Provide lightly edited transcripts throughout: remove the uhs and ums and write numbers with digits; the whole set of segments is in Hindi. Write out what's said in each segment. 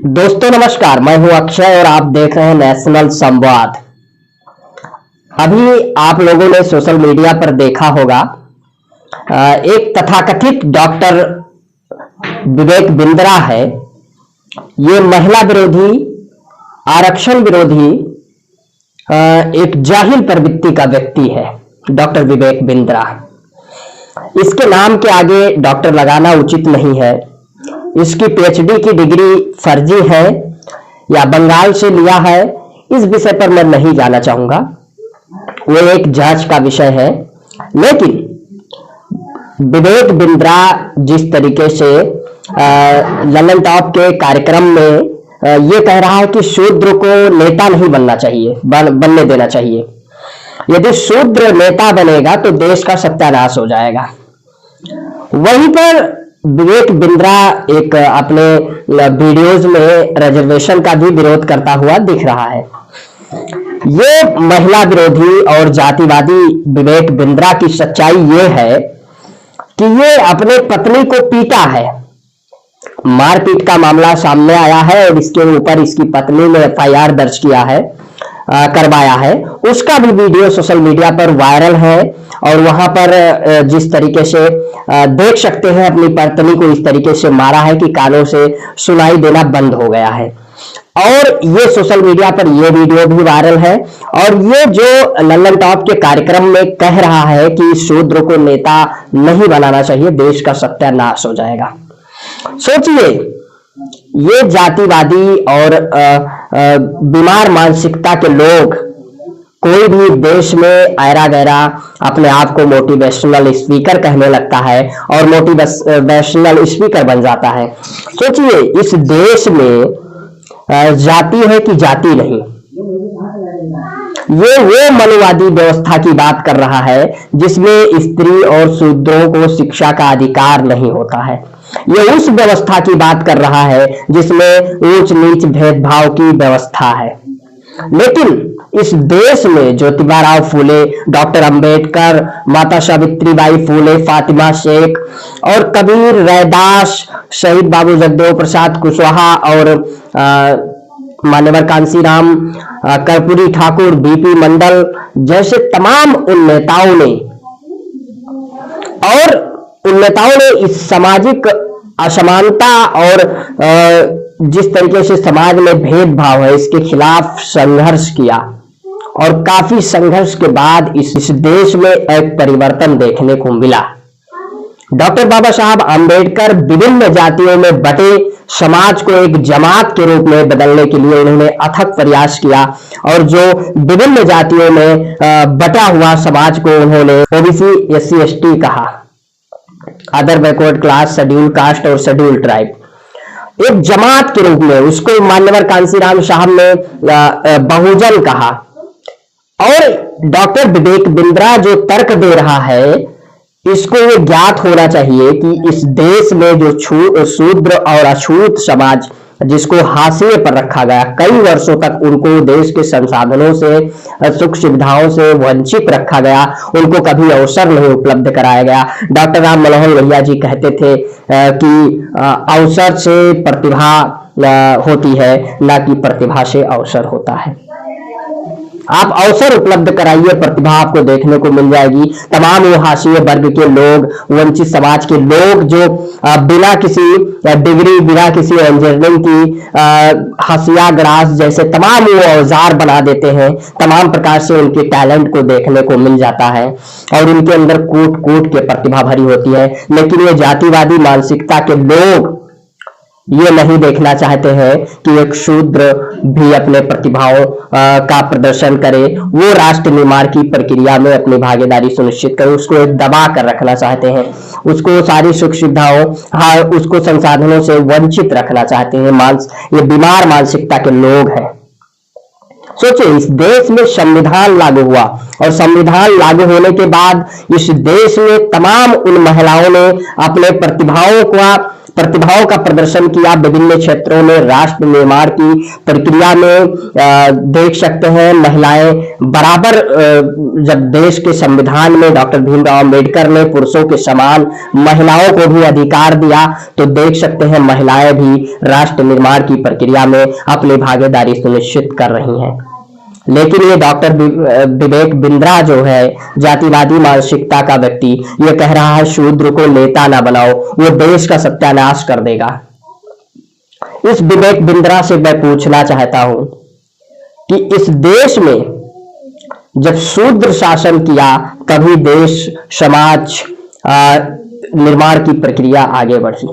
दोस्तों नमस्कार, मैं हूं अक्षय और आप देख रहे हैं नेशनल संवाद। अभी आप लोगों ने सोशल मीडिया पर देखा होगा एक तथाकथित डॉक्टर विवेक बिंद्रा है। ये महिला विरोधी, आरक्षण विरोधी एक जाहिल प्रवृत्ति का व्यक्ति है डॉक्टर विवेक बिंद्रा। इसके नाम के आगे डॉक्टर लगाना उचित नहीं है। इसकी पीएचडी की डिग्री फर्जी है या बंगाल से लिया है, इस विषय पर मैं नहीं जाना चाहूंगा, वो एक जांच का विषय है। लेकिन विवेक बिंद्रा जिस तरीके से ललन टॉप के कार्यक्रम में ये कह रहा है कि शूद्र को नेता नहीं बनना चाहिए, बनने देना चाहिए। यदि शूद्र नेता बनेगा तो देश का सत्यानाश हो जाएगा। वहीं पर विवेक बिंद्रा एक अपने वीडियोज में रिजर्वेशन का भी विरोध करता हुआ दिख रहा है। ये महिला विरोधी और जातिवादी विवेक बिंद्रा की सच्चाई ये है कि ये अपने पत्नी को पीटा है। मारपीट का मामला सामने आया है और इसके ऊपर इसकी पत्नी ने एफआईआर दर्ज किया है, करवाया है। उसका भी वीडियो सोशल मीडिया पर वायरल है और वहां पर जिस तरीके से देख सकते हैं अपनी पत्नी को इस तरीके से मारा है कि कानों से सुनाई देना बंद हो गया है। और ये सोशल मीडिया पर ये वीडियो भी वायरल है। और ये जो ललन टॉप के कार्यक्रम में कह रहा है कि शूद्र को नेता नहीं बनाना चाहिए, देश का सत्यानाश हो जाएगा। सोचिए, ये जातिवादी और बीमार मानसिकता के लोग कोई भी देश में ऐरा गैरा अपने आप को मोटिवेशनल स्पीकर कहने लगता है और मोटिवेशनल स्पीकर बन जाता है। सोचिए, इस देश में जाति है कि जाति नहीं। ये वो मनुवादी व्यवस्था की बात कर रहा है जिसमें स्त्री और शूद्रों को शिक्षा का अधिकार नहीं होता है। ये उस व्यवस्था की बात कर रहा है जिसमें ऊंच नीच भेदभाव की व्यवस्था है। लेकिन इस देश में ज्योतिबा फूले, डॉक्टर अंबेडकर, माता सावित्रीबाई फूले, फातिमा शेख और कबीर, रैदास, शहीद बाबू जगदेव प्रसाद कुशवाहा और मान्यवर कांसीराम, कर्पूरी ठाकुर, बीपी मंडल जैसे तमाम उन नेताओं ने इस सामाजिक असमानता और जिस तरीके से समाज में भेदभाव है इसके खिलाफ संघर्ष किया। और काफी संघर्ष के बाद इस देश में एक परिवर्तन देखने को मिला। डॉक्टर बाबा साहब आम्बेडकर विभिन्न जातियों में बटे समाज को एक जमात के रूप में बदलने के लिए उन्होंने अथक प्रयास किया। और जो विभिन्न जातियों में बटा हुआ समाज को उन्होंने ओबीसी, एससी, एसटी कहा, other backward class, schedule caste और शेड्यूल ट्राइब, एक जमात के रूप में उसको मान्यवर कांसीराम साहब ने बहुजन कहा। और डॉक्टर विवेक बिंद्रा जो तर्क दे रहा है, इसको ये ज्ञात होना चाहिए कि इस देश में जो शूद्र और अछूत समाज जिसको हाशिए पर रखा गया, कई वर्षों तक उनको देश के संसाधनों से, सुख सुविधाओं से वंचित रखा गया, उनको कभी अवसर नहीं उपलब्ध कराया गया। डॉक्टर राम मनोहर लोहिया जी कहते थे कि अवसर से प्रतिभा होती है, ना कि प्रतिभा से अवसर होता है। आप अवसर उपलब्ध कराइए, प्रतिभा आपको देखने को मिल जाएगी। तमाम वो हाशिए वर्ग के लोग, वंचित समाज के लोग जो बिना किसी डिग्री, बिना किसी इंजीनियरिंग की हसिया ग्रास जैसे तमाम वो औजार बना देते हैं, तमाम प्रकार से उनके टैलेंट को देखने को मिल जाता है और उनके अंदर कूट कूट के प्रतिभा भरी होती है। लेकिन ये जातिवादी मानसिकता के लोग ये नहीं देखना चाहते हैं कि एक शूद्र भी अपने प्रतिभाओं का प्रदर्शन करे, वो राष्ट्र निर्माण की प्रक्रिया में अपनी भागीदारी सुनिश्चित करे। उसको एक दबा कर रखना चाहते हैं, उसको सारी सुख सुविधाओं, उसको संसाधनों से वंचित रखना चाहते हैं। ये बीमार मानसिकता के लोग हैं। सोचिए, इस देश में संविधान लागू हुआ और संविधान लागू होने के बाद इस देश में तमाम उन महिलाओं ने अपने प्रतिभाओं का प्रतिभाओं का प्रदर्शन किया विभिन्न क्षेत्रों में। राष्ट्र निर्माण की प्रक्रिया में देख सकते हैं महिलाएं बराबर, जब देश के संविधान में डॉक्टर भीमराव अंबेडकर ने पुरुषों के समान महिलाओं को भी अधिकार दिया, तो देख सकते हैं महिलाएं भी राष्ट्र निर्माण की प्रक्रिया में अपनी भागीदारी सुनिश्चित कर रही हैं। लेकिन ये डॉक्टर विवेक बिंद्रा जो है जातिवादी मानसिकता का व्यक्ति, ये कह रहा है शूद्र को नेता ना बनाओ, वो देश का सत्यानाश कर देगा। इस विवेक बिंद्रा से मैं पूछना चाहता हूं कि इस देश में जब शूद्र शासन किया तभी देश समाज निर्माण की प्रक्रिया आगे बढ़ी,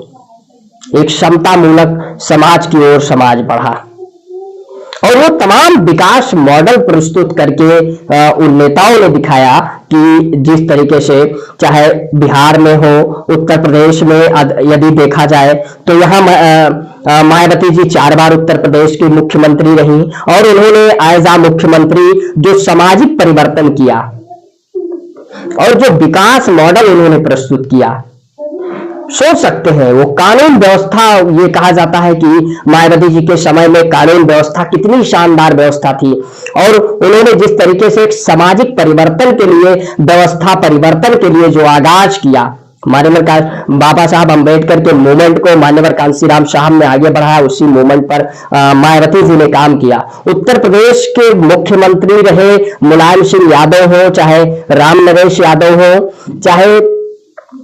एक समतामूलक समाज की ओर समाज बढ़ा, और वो तमाम विकास मॉडल प्रस्तुत करके उन नेताओं ने दिखाया कि जिस तरीके से चाहे बिहार में हो, उत्तर प्रदेश में यदि देखा जाए तो यहाँ मायावती जी 4 बार उत्तर प्रदेश की मुख्यमंत्री रही, और उन्होंने एज आ मुख्यमंत्री जो सामाजिक परिवर्तन किया और जो विकास मॉडल उन्होंने प्रस्तुत किया, सोच सकते हैं वो कानून व्यवस्था, ये कहा जाता है कि मायावती जी के समय में कानून व्यवस्था कितनी शानदार व्यवस्था थी, और उन्होंने जिस तरीके से एक सामाजिक परिवर्तन के लिए, व्यवस्था परिवर्तन के लिए जो आगाज किया, मान्यवर बाबा साहब अंबेडकर के मूवमेंट को मान्यवर कांशीराम साहब ने आगे बढ़ाया, उसी मूवमेंट पर मायावती जी ने काम किया। उत्तर प्रदेश के मुख्यमंत्री रहे मुलायम सिंह यादव हो, चाहे राम नरेश यादव हो, चाहे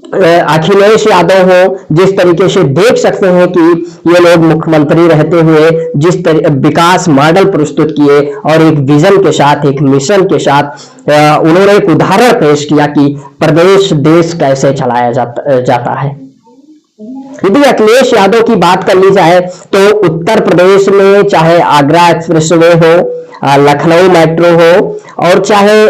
अखिलेश यादव हो, जिस तरीके से देख सकते हैं कि ये लोग मुख्यमंत्री रहते हुए जिस विकास मॉडल प्रस्तुत किए और एक विजन के साथ, एक मिशन के साथ उन्होंने एक उदाहरण पेश किया कि प्रदेश देश कैसे चलाया जाता है। यदि अखिलेश यादव की बात कर ली जाए तो उत्तर प्रदेश में चाहे आगरा एक्सप्रेसवे हो, लखनऊ मेट्रो हो, और चाहे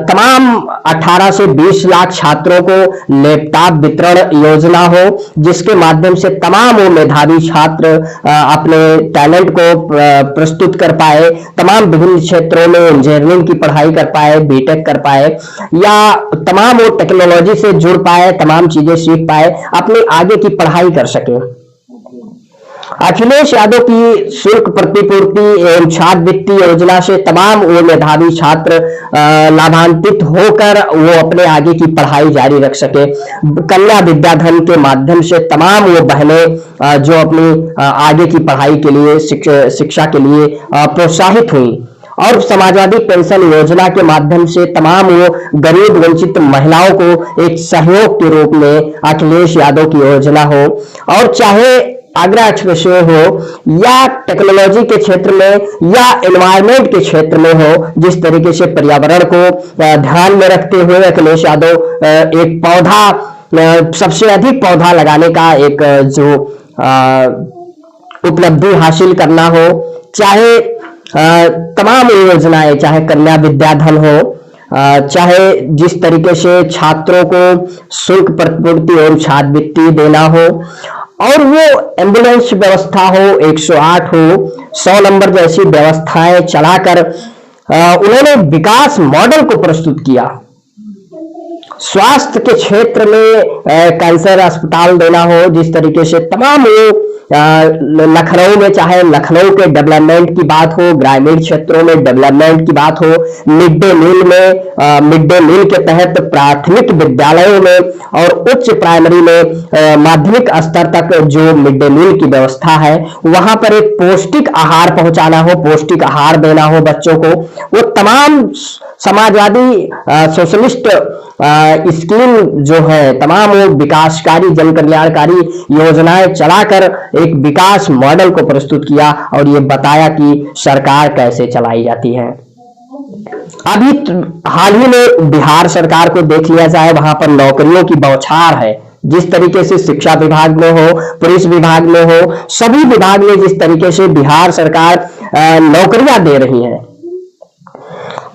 तमाम 18 से 20 लाख छात्रों को लैपटॉप वितरण योजना हो, जिसके माध्यम से तमाम वो मेधावी छात्र अपने टैलेंट को प्रस्तुत कर पाए, तमाम विभिन्न क्षेत्रों में इंजीनियरिंग की पढ़ाई कर पाए, बीटेक कर पाए, या तमाम वो टेक्नोलॉजी से जुड़ पाए, तमाम चीजें सीख पाए, अपनी आगे की पढ़ाई कर सके। अखिलेश यादव की शुल्क प्रतिपूर्ति एवं छात्रवृत्ति योजना से तमाम वो मेधावी छात्र लाभान्वित होकर वो अपने आगे की पढ़ाई जारी रख सके। कन्या विद्याधन के माध्यम से तमाम वो बहनें जो अपनी आगे की पढ़ाई के लिए, शिक्षा के लिए प्रोत्साहित हुई, और समाजवादी पेंशन योजना के माध्यम से तमाम वो गरीब वंचित महिलाओं को एक सहयोग के रूप में अखिलेश यादव की योजना हो, और चाहे आगरा एक्सप्रेसवे हो, या टेक्नोलॉजी के क्षेत्र में, या एनवायरमेंट के क्षेत्र में हो, जिस तरीके से पर्यावरण को ध्यान में रखते हुए अखिलेश यादव एक पौधा, सबसे अधिक पौधा लगाने का एक जो उपलब्धि हासिल करना हो, चाहे तमाम योजनाएं, चाहे कन्या विद्याधन हो, चाहे जिस तरीके से छात्रों को शुल्क प्रतिपूर्ति और छात्रवृत्ति देना हो, और वो एम्बुलेंस व्यवस्था हो, 108 हो, 100 नंबर जैसी व्यवस्थाएं चलाकर उन्होंने विकास मॉडल को प्रस्तुत किया। स्वास्थ्य के क्षेत्र में कैंसर अस्पताल देना हो, जिस तरीके से तमाम वो लखनऊ में, चाहे लखनऊ के डेवलपमेंट की बात हो, ग्रामीण क्षेत्रों में डेवलपमेंट की बात हो, मिड डे मील में, मिड डे मील के तहत प्राथमिक विद्यालयों में और उच्च प्राइमरी में माध्यमिक स्तर तक जो मिड डे मील की व्यवस्था है, वहां पर एक पौष्टिक आहार पहुंचाना हो, पौष्टिक आहार देना हो बच्चों को, वो तमाम समाजवादी सोशलिस्ट स्कीम जो है, तमाम वो विकासकारी जन कल्याणकारी योजनाएं चलाकर एक विकास मॉडल को प्रस्तुत किया और ये बताया कि सरकार कैसे चलाई जाती है। अभी हाल ही में बिहार सरकार को देख लिया जाए, वहां पर नौकरियों की बौछार है। जिस तरीके से शिक्षा विभाग में हो, पुलिस विभाग में हो, सभी विभाग में जिस तरीके से बिहार सरकार नौकरियां दे रही है,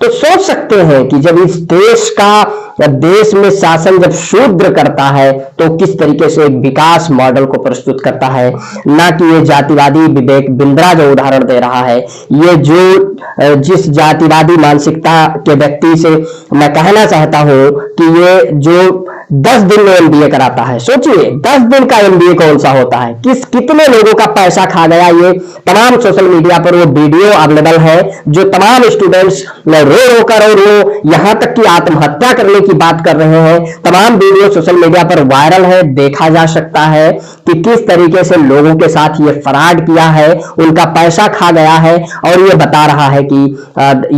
तो सोच सकते हैं कि जब इस देश का देश में शासन जब शूद्र करता है तो किस तरीके से एक विकास मॉडल को प्रस्तुत करता है, ना कि ये जातिवादी विवेक बिंद्रा जो उदाहरण दे रहा है। ये जो जिस जातिवादी मानसिकता के व्यक्ति से मैं कहना चाहता हूं कि ये जो 10 दिन में एमबीए कराता है, सोचिए 10 दिन का एमबीए कौन सा होता है, कितने लोगों का पैसा खा गया। ये तमाम सोशल मीडिया पर वो वीडियो अवेलेबल है जो तमाम स्टूडेंट्स रो रो कर और वो यहां तक कि आत्महत्या करने की बात कर रहे हैं। तमाम वीडियो सोशल मीडिया पर वायरल है, देखा जा सकता है कि किस तरीके से लोगों के साथ ये फ्रॉड किया है, उनका पैसा खा गया है। और ये बता रहा है कि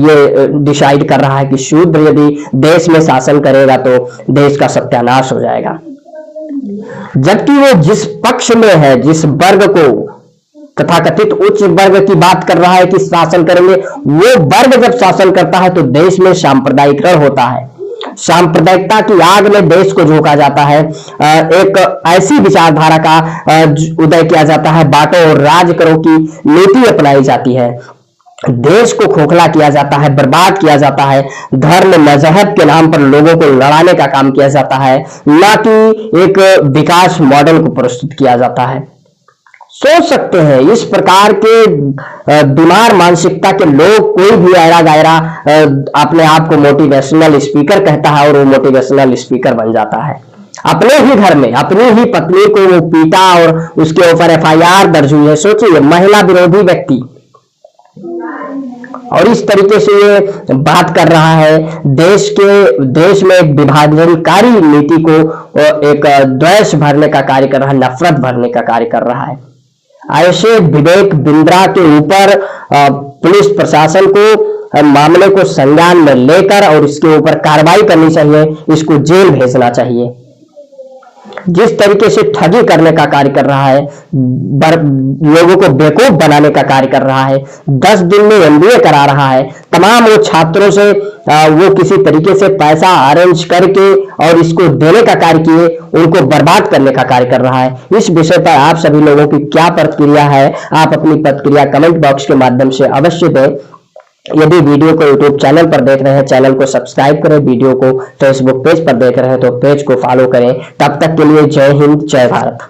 ये डिसाइड कर रहा है कि शूद्र यदि देश में शासन करेगा तो देश का सत्यानाश हो जाएगा। जबकि वो जिस पक्ष में है, जिस वर्ग को तथाकथित उच्च वर्ग की बात कर रहा है कि शासन करेंगे, वो वर्ग जब शासन करता है तो देश में सांप्रदायिकरण होता है, सांप्रदायिकता की आग में देश को झोंका जाता है। एक ऐसी विचारधारा का उदय किया जाता है, बांटो और राज करो की नीति अपनाई जाती है। देश को खोखला किया जाता है, बर्बाद किया जाता है, धर्म मजहब के नाम पर लोगों को लड़ाने का काम किया जाता है, ना कि एक विकास मॉडल को प्रस्तुत किया जाता है। सोच सकते हैं इस प्रकार के बीमार मानसिकता के लोग, कोई भी ऐरा गैरा अपने आप को मोटिवेशनल स्पीकर कहता है और वो मोटिवेशनल स्पीकर बन जाता है। अपने ही घर में अपनी ही पत्नी को वो पीटा और उसके ऊपर एफआईआर दर्ज हुई है। सोचिए, महिला विरोधी व्यक्ति, और इस तरीके से ये बात कर रहा है। देश में विभाजनकारी नीति को एक द्वेष भरने का कार्य कर रहा है, नफरत भरने का कार्य कर रहा है। ऐसे विवेक बिंद्रा के ऊपर पुलिस प्रशासन को मामले को संज्ञान में लेकर और इसके ऊपर कार्रवाई करनी चाहिए, इसको जेल भेजना चाहिए। जिस तरीके से ठगी करने का कार्य कर रहा है, लोगों को बेवकूफ बनाने का कार्य कर रहा है, 10 दिन में एमबीए करा रहा है, तमाम वो छात्रों से वो किसी तरीके से पैसा अरेंज करके और इसको देने का कार्य किए, उनको बर्बाद करने का कार्य कर रहा है। इस विषय पर आप सभी लोगों की क्या प्रतिक्रिया है? आप अपनी प्रतिक्रिया कमेंट बॉक्स के माध्यम से अवश्य दें। यदि वीडियो को यूट्यूब चैनल पर देख रहे हैं, चैनल को सब्सक्राइब करें। वीडियो को फेसबुक पेज पर देख रहे हैं तो पेज को फॉलो करें। तब तक के लिए जय हिंद, जय भारत।